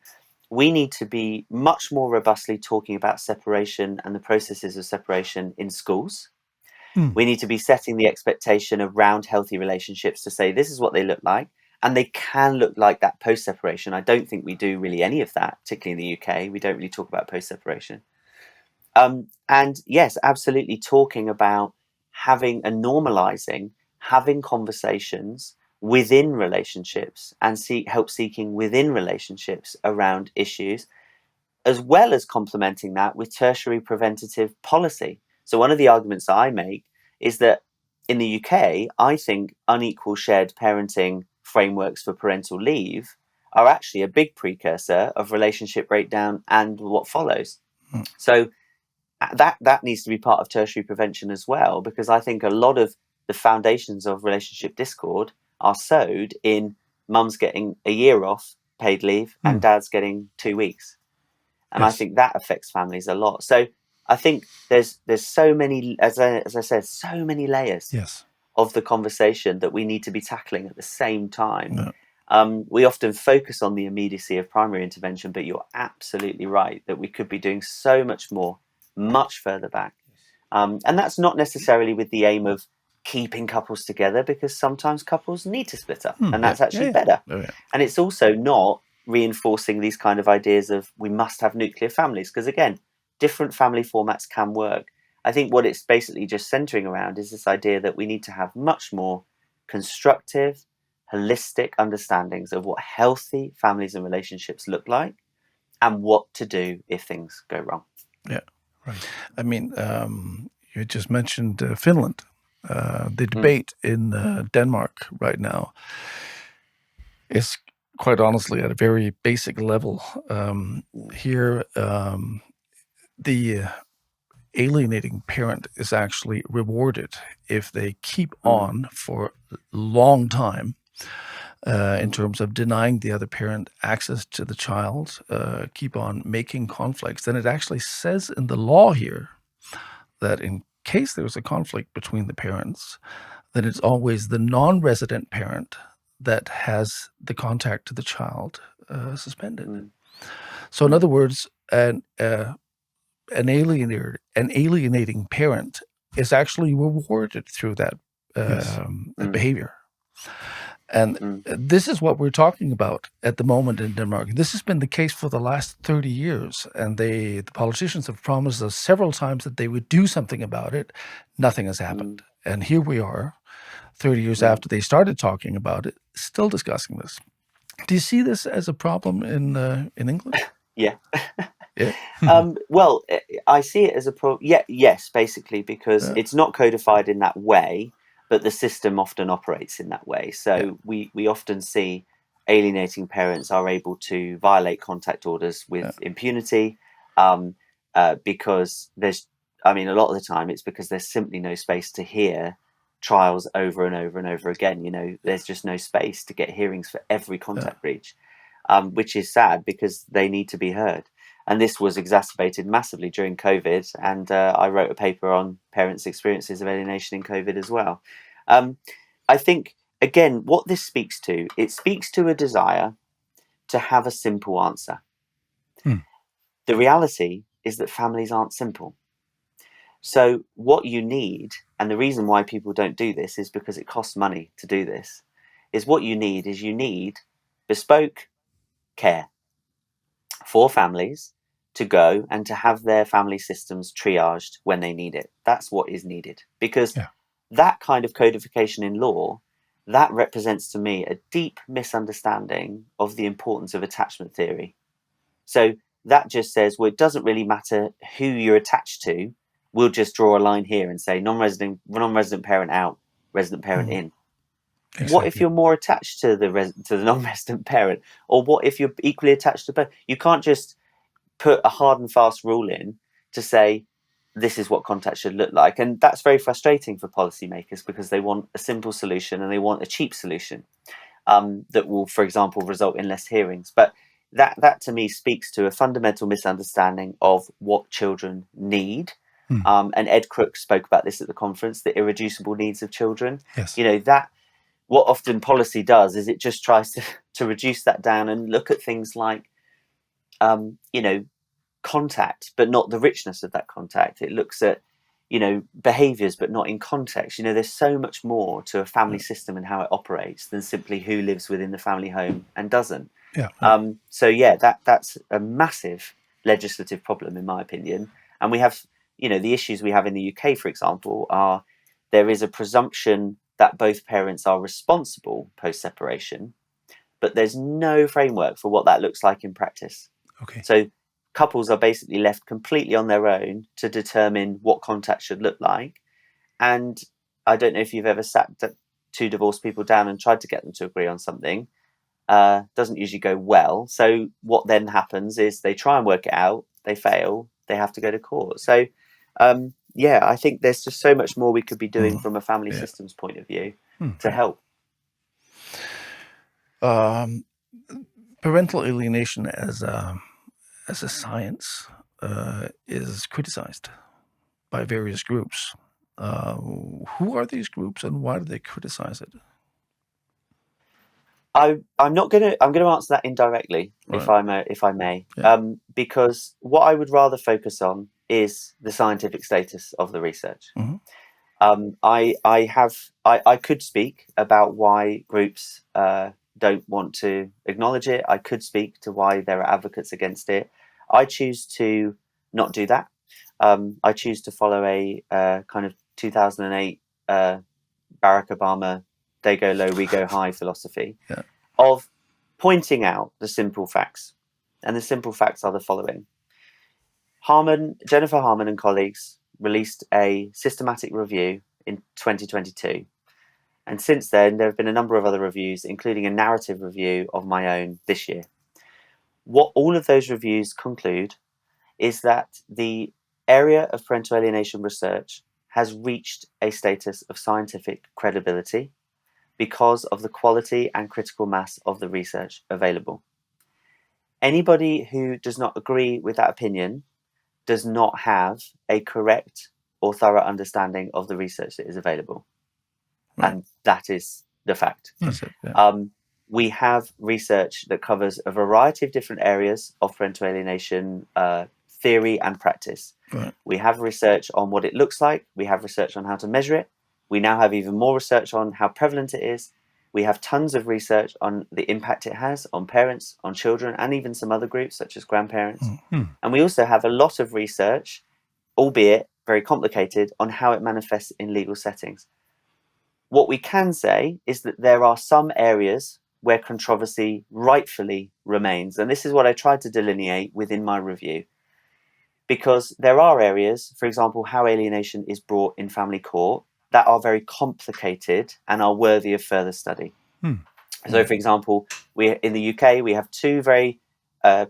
we need to be much more robustly talking about separation and the processes of separation in schools. We need to be setting the expectation around healthy relationships to say this is what they look like. And they can look like that post-separation. I don't think we do really any of that, particularly in the UK. We don't really talk about post-separation. And yes, absolutely talking about having and normalizing, having conversations within relationships and help seeking within relationships around issues, as well as complementing that with tertiary preventative policy. So one of the arguments I make is that in the UK, I think unequal shared parenting frameworks for parental leave are actually a big precursor of relationship breakdown and what follows. So that needs to be part of tertiary prevention as well, because I think a lot of the foundations of relationship discord are sowed in mums getting a year off paid leave and dads getting 2 weeks. And I think that affects families a lot. So I think there's so many, as I said, so many layers of the conversation that we need to be tackling at the same time. We often focus on the immediacy of primary intervention, but you're absolutely right that we could be doing so much more, much further back. And that's not necessarily with the aim of keeping couples together, because sometimes couples need to split up, and that's actually better. Oh, yeah. And it's also not reinforcing these kind of ideas of we must have nuclear families, because again, different family formats can work. I think what it's basically just centering around is this idea that we need to have much more constructive, holistic understandings of what healthy families and relationships look like and what to do if things go wrong. Yeah, right. I mean, you just mentioned Finland. The debate in Denmark right now is quite honestly at a very basic level. Here, the alienating parent is actually rewarded if they keep on for a long time in terms of denying the other parent access to the child, keep on making conflicts. Then it actually says in the law here that in case there's a conflict between the parents, then it's always the non-resident parent that has the contact to the child suspended. So in other words, an alienating parent is actually rewarded through that behavior. And this is what we're talking about at the moment in Denmark. This has been the case for the last 30 years. And the politicians have promised us several times that they would do something about it. Nothing has happened. And here we are, 30 years after they started talking about it, still discussing this. Do you see this as a problem in England? Yeah. Yeah. Well, I see it as a problem. Yeah, yes, basically, because it's not codified in that way, but the system often operates in that way. So we often see alienating parents are able to violate contact orders with impunity because a lot of the time it's because there's simply no space to hear trials over and over and over again. You know, there's just no space to get hearings for every contact breach, which is sad because they need to be heard. And this was exacerbated massively during COVID. And I wrote a paper on parents' experiences of alienation in COVID as well. I think, again, what this speaks to, it speaks to a desire to have a simple answer. The reality is that families aren't simple. So what you need, and the reason why people don't do this is because it costs money to do this, is what you need bespoke care for families to go and to have their family systems triaged when they need it. That's what is needed. Because that kind of codification in law, that represents to me a deep misunderstanding of the importance of attachment theory. So that just says, well, it doesn't really matter who you're attached to. We'll just draw a line here and say non-resident parent out, resident parent in. Exactly. What if you're more attached to the non-resident parent? Or what if you're equally attached to both? You can't just put a hard and fast rule in to say this is what contact should look like. And that's very frustrating for policymakers because they want a simple solution and they want a cheap solution that will, for example, result in less hearings. But that to me speaks to a fundamental misunderstanding of what children need. And Ed Crook spoke about this at the conference, the irreducible needs of children. Yes. You know, that what often policy does is it just tries to reduce that down and look at things like, contact, but not the richness of that contact. It looks at, behaviors, but not in context. There's so much more to a family system and how it operates than simply who lives within the family home and doesn't. That's a massive legislative problem, in my opinion. And we have, the issues we have in the UK, for example, are there is a presumption that both parents are responsible post-separation, but there's no framework for what that looks like in practice. Okay. So couples are basically left completely on their own to determine what contact should look like. And I don't know if you've ever sat two divorced people down and tried to get them to agree on something. Doesn't usually go well. So what then happens is they try and work it out, they fail, they have to go to court. So I think there's just so much more we could be doing from a family systems point of view to help. Parental alienation as a science is criticized by various groups. Who are these groups and why do they criticize it? I'm going to answer that indirectly, Right. if I may, Yeah. because what I would rather focus on is the scientific status of the research. Mm-hmm. I could speak about why groups don't want to acknowledge it. I could speak to why there are advocates against it. I choose to not do that. I choose to follow a kind of 2008 Barack Obama, they go low, we go high philosophy of pointing out the simple facts. And the simple facts are the following. Jennifer Harman and colleagues released a systematic review in 2022. And since then, there have been a number of other reviews, including a narrative review of my own this year. What all of those reviews conclude is that the area of parental alienation research has reached a status of scientific credibility because of the quality and critical mass of the research available. Anybody who does not agree with that opinion does not have a correct or thorough understanding of the research that is available. Right. And that is the fact. That's it, yeah. We have research that covers a variety of different areas of parental alienation theory and practice. Right. We have research on what it looks like. We have research on how to measure it. We now have even more research on how prevalent it is. We have tons of research on the impact it has on parents, on children, and even some other groups such as grandparents. Mm-hmm. And we also have a lot of research, albeit very complicated, on how it manifests in legal settings. What we can say is that there are some areas where controversy rightfully remains. And this is what I tried to delineate within my review. Because there are areas, for example, how alienation is brought in family court, that are very complicated and are worthy of further study. So, for example, in the UK, we have two very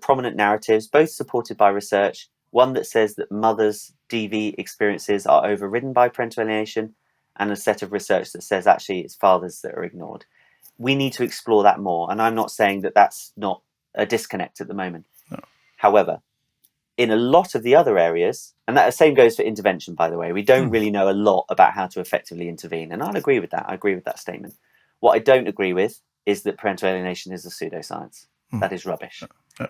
prominent narratives, both supported by research. One that says that mothers' DV experiences are overridden by parental alienation, and a set of research that says actually it's fathers that are ignored. We need to explore that more. And I'm not saying that that's not a disconnect at the moment. No. However, in a lot of the other areas, and that the same goes for intervention, by the way, we don't really know a lot about how to effectively intervene. And I'll agree with that. I agree with that statement. What I don't agree with is that parental alienation is a pseudoscience. That is rubbish.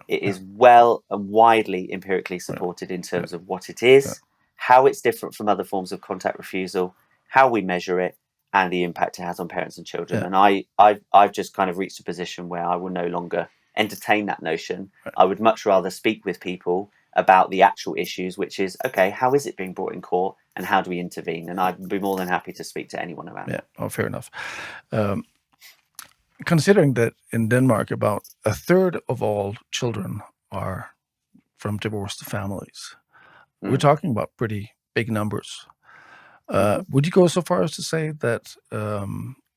It is well and widely empirically supported in terms of what it is, how it's different from other forms of contact refusal, how we measure it, and the impact it has on parents and children. And I've just kind of reached a position where I will no longer entertain that notion. I would much rather speak with people about the actual issues, which is, okay, how is it being brought in court and how do we intervene? And I'd be more than happy to speak to anyone about it. Oh, fair enough. Considering that in Denmark, about a third of all children are from divorced families, we're talking about pretty big numbers. Would you go so far as to say that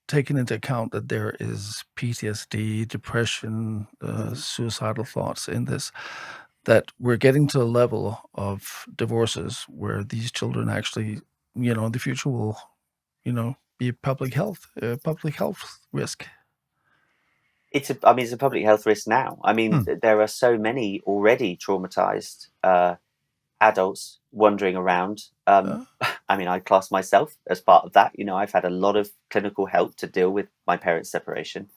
taking into account that there is PTSD, depression, suicidal thoughts in this, that we're getting to a level of divorces where these children actually, in the future will, be a public health risk? It's a public health risk now. I mean, there are so many already traumatized adults wandering around. I mean, I class myself as part of that. I've had a lot of clinical help to deal with my parents' separation.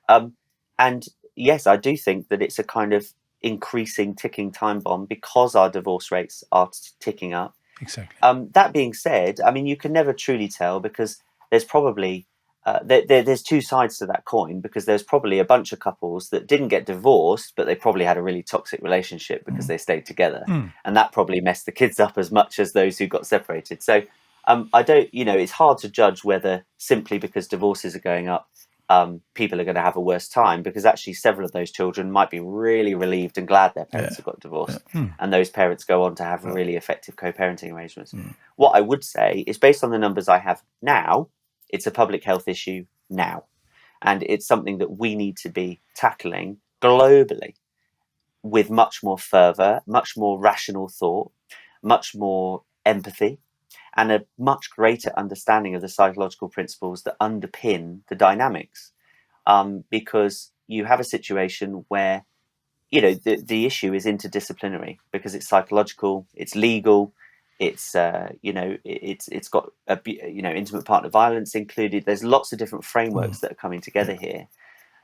And yes, I do think that it's a kind of increasing ticking time bomb because our divorce rates are ticking up. Exactly. That being said, I mean, you can never truly tell because there's probably there's two sides to that coin, because there's probably a bunch of couples that didn't get divorced, but they probably had a really toxic relationship because they stayed together, and that probably messed the kids up as much as those who got separated. So I don't, it's hard to judge whether simply because divorces are going up, people are going to have a worse time, because actually several of those children might be really relieved and glad their parents have got divorced, and those parents go on to have really effective co-parenting arrangements. What I would say is, based on the numbers I have now, it's a public health issue now, and it's something that we need to be tackling globally with much more fervour, much more rational thought, much more empathy, and a much greater understanding of the psychological principles that underpin the dynamics. Because you have a situation where, the issue is interdisciplinary, because it's psychological, it's legal, it's it's got intimate partner violence included. There's lots of different frameworks that are coming together here.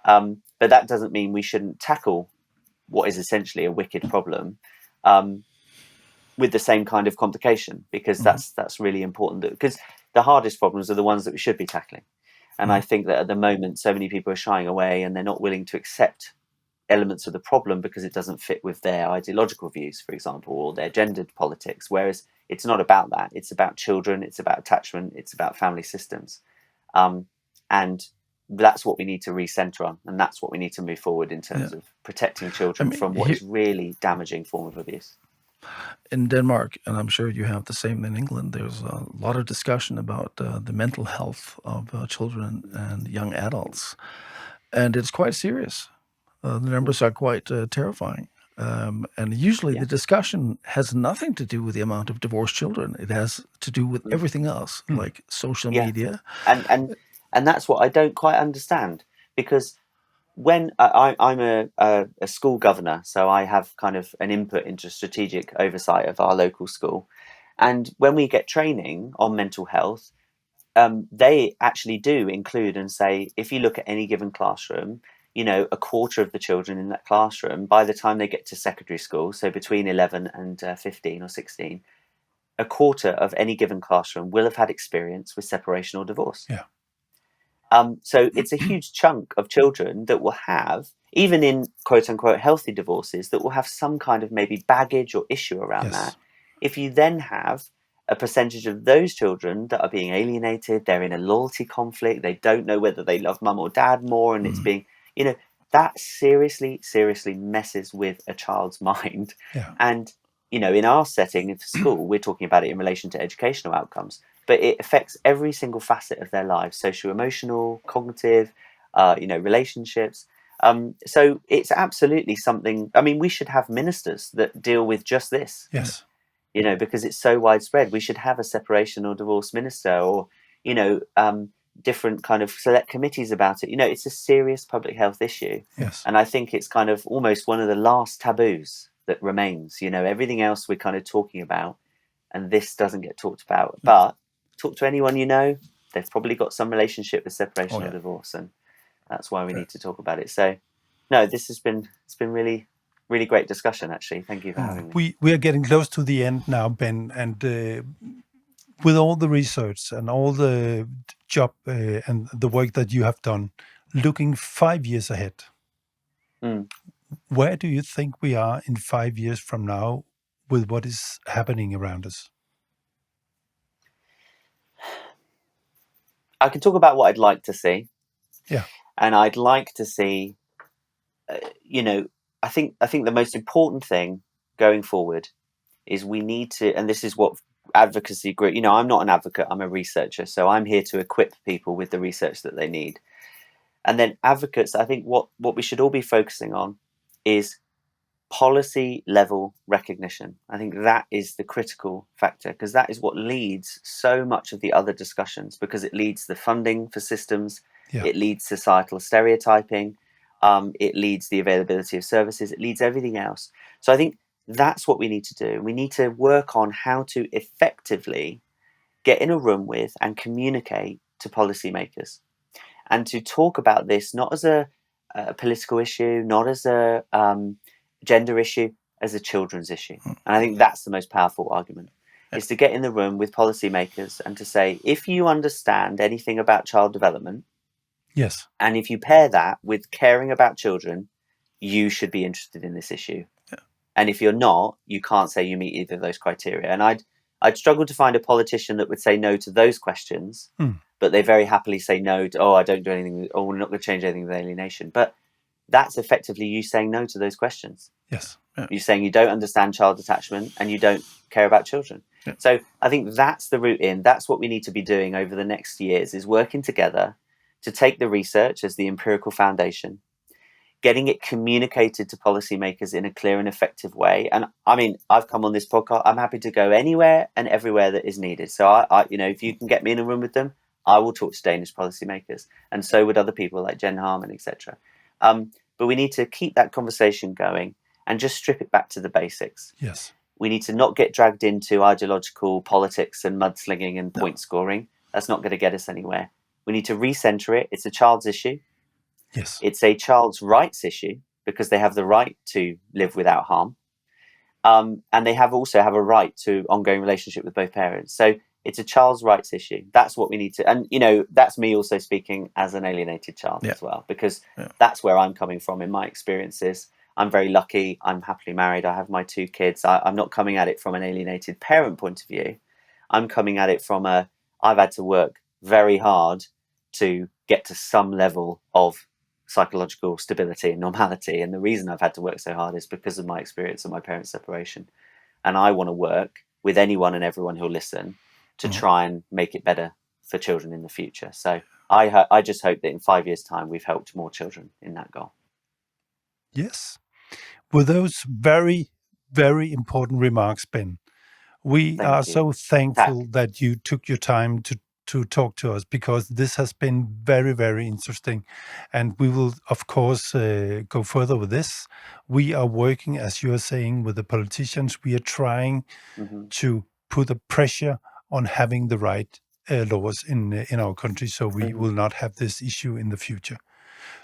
But that doesn't mean we shouldn't tackle what is essentially a wicked problem with the same kind of complication, because that's really important. Because the hardest problems are the ones that we should be tackling. And I think that at the moment, so many people are shying away and they're not willing to accept elements of the problem because it doesn't fit with their ideological views, for example, or their gendered politics. Whereas it's not about that. It's about children. It's about attachment. It's about family systems. And that's what we need to recenter on. And that's what we need to move forward in terms of protecting children from what is really damaging form of abuse. In Denmark, and I'm sure you have the same in England, there's a lot of discussion about the mental health of children and young adults. And it's quite serious. The numbers are quite terrifying. And usually the discussion has nothing to do with the amount of divorced children. It has to do with everything else, like social media. And that's what I don't quite understand, because when I'm a school governor, so I have kind of an input into strategic oversight of our local school. And when we get training on mental health, they actually do include and say, if you look at any given classroom, you know, a quarter of the children in that classroom, by the time they get to secondary school, so between 11 and 15 or 16, a quarter of any given classroom will have had experience with separation or divorce. Yeah. So it's a huge chunk of children that will have, even in quote unquote healthy divorces, that will have some kind of maybe baggage or issue around that. If you then have a percentage of those children that are being alienated, they're in a loyalty conflict, they don't know whether they love mum or dad more, and it's being, you know, that seriously messes with a child's mind. Yeah. And, you know, in our setting of school, we're talking about it in relation to educational outcomes, but it affects every single facet of their lives, socio-emotional, cognitive, you know, relationships. So it's absolutely something. I mean, we should have ministers that deal with just this. Yes. You know, because it's so widespread. We should have a separation or divorce minister, or, you know, different kind of select committees about it. You know, it's a serious public health issue. Yes. And I think it's kind of almost one of the last taboos that remains. You know, everything else we're kind of talking about, and this doesn't get talked about. But talk to anyone you know, they've probably got some relationship with separation or divorce, and that's why we need to talk about it. So, no, it's been really great discussion, actually. Thank you for having me. We are getting close to the end now, Ben, and with all the research and all the job and the work that you have done, looking 5 years ahead, where do you think we are in 5 years from now with what is happening around us? I can talk about what I'd like to see. Yeah. And I'd like to see, you know, I think the most important thing going forward is we need to, and this is what advocacy group, you know, I'm not an advocate, I'm a researcher, so I'm here to equip people with the research that they need. And then advocates, I think what we should all be focusing on is policy level recognition. I think that is the critical factor, because that is what leads so much of the other discussions, because it leads the funding for systems, it leads societal stereotyping, it leads the availability of services, it leads everything else. So I think that's what we need to do. We need to work on how to effectively get in a room with and communicate to policymakers, and to talk about this not as a political issue, not as a gender issue, as a children's issue. And I think that's the most powerful argument, is to get in the room with policymakers and to say, if you understand anything about child development, and if you pair that with caring about children, you should be interested in this issue. And if you're not, you can't say you meet either of those criteria. And I'd struggle to find a politician that would say no to those questions, but they very happily say no to, I don't do anything, we're not going to change anything with alienation. But that's effectively you saying no to those questions. You're saying you don't understand child attachment and you don't care about children. So I think that's the route in. That's what we need to be doing over the next years, is working together to take the research as the empirical foundation, getting it communicated to policymakers in a clear and effective way. And I mean, I've come on this podcast, I'm happy to go anywhere and everywhere that is needed. So I you know, if you can get me in a room with them, I will talk to Danish policymakers, and so would other people like Jen Harman, etc. But we need to keep that conversation going and just strip it back to the basics. We need to not get dragged into ideological politics and mudslinging and point scoring. That's not going to get us anywhere. We need to recenter it. It's a child's issue. Yes. It's a child's rights issue because they have the right to live without harm. And they also have a right to ongoing relationship with both parents. So it's a child's rights issue. That's what we need to, and that's me also speaking as an alienated child as well, because that's where I'm coming from in my experiences. I'm very lucky. I'm happily married. I have my 2 kids. I'm not coming at it from an alienated parent point of view. I'm coming at it from I've had to work very hard to get to some level of psychological stability and normality. And the reason I've had to work so hard is because of my experience of my parents' separation. And I want to work with anyone and everyone who'll listen to try and make it better for children in the future. So I just hope that in 5 years' time, we've helped more children in that goal. Yes. With those very, very important remarks, Ben, we are so thankful that you took your time to talk to us, because this has been very, very interesting. And we will, of course, go further with this. We are working, as you are saying, with the politicians. We are trying to put a pressure on having the right laws in our country, so we will not have this issue in the future.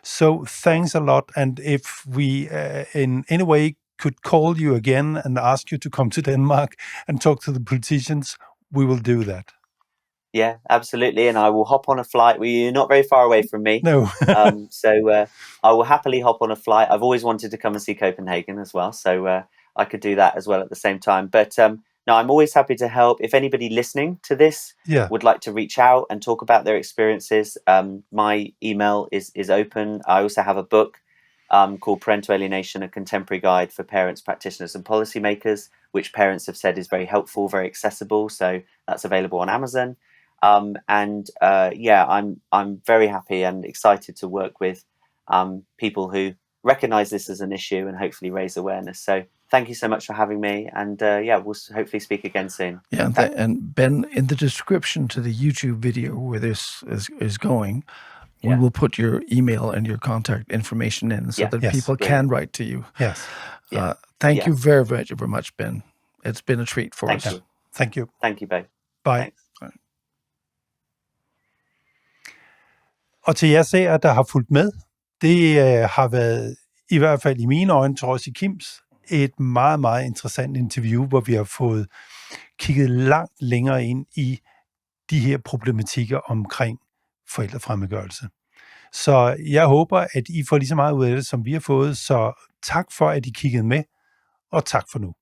So thanks a lot. And if we in any way could call you again and ask you to come to Denmark and talk to the politicians, we will do that. Yeah, absolutely. And I will hop on a flight. You're not very far away from me. No. So I will happily hop on a flight. I've always wanted to come and see Copenhagen as well. So I could do that as well at the same time. But no, I'm always happy to help. If anybody listening to this would like to reach out and talk about their experiences, my email is open. I also have a book called Parental Alienation, A Contemporary Guide for Parents, Practitioners and Policymakers, which parents have said is very helpful, very accessible. So that's available on Amazon. I'm very happy and excited to work with people who recognize this as an issue and hopefully raise awareness. So thank you so much for having me. And we'll hopefully speak again soon. Yeah, and Ben, in the description to the YouTube video where this is going, we will put your email and your contact information in so that people can write to you. Yes. Thank you very, very, very much, Ben. It's been a treat for us. Thank you. Thank you, Ben. Bye. Thanks. Og til jer seere, der har fulgt med, det har været, i hvert fald i mine øjne, tror også i Kims, et meget, meget interessant interview, hvor vi har fået kigget langt længere ind i de her problematikker omkring forældrefremmedgørelse. Så jeg håber, at I får lige så meget ud af det, som vi har fået. Så tak for, at I kiggede med, og tak for nu.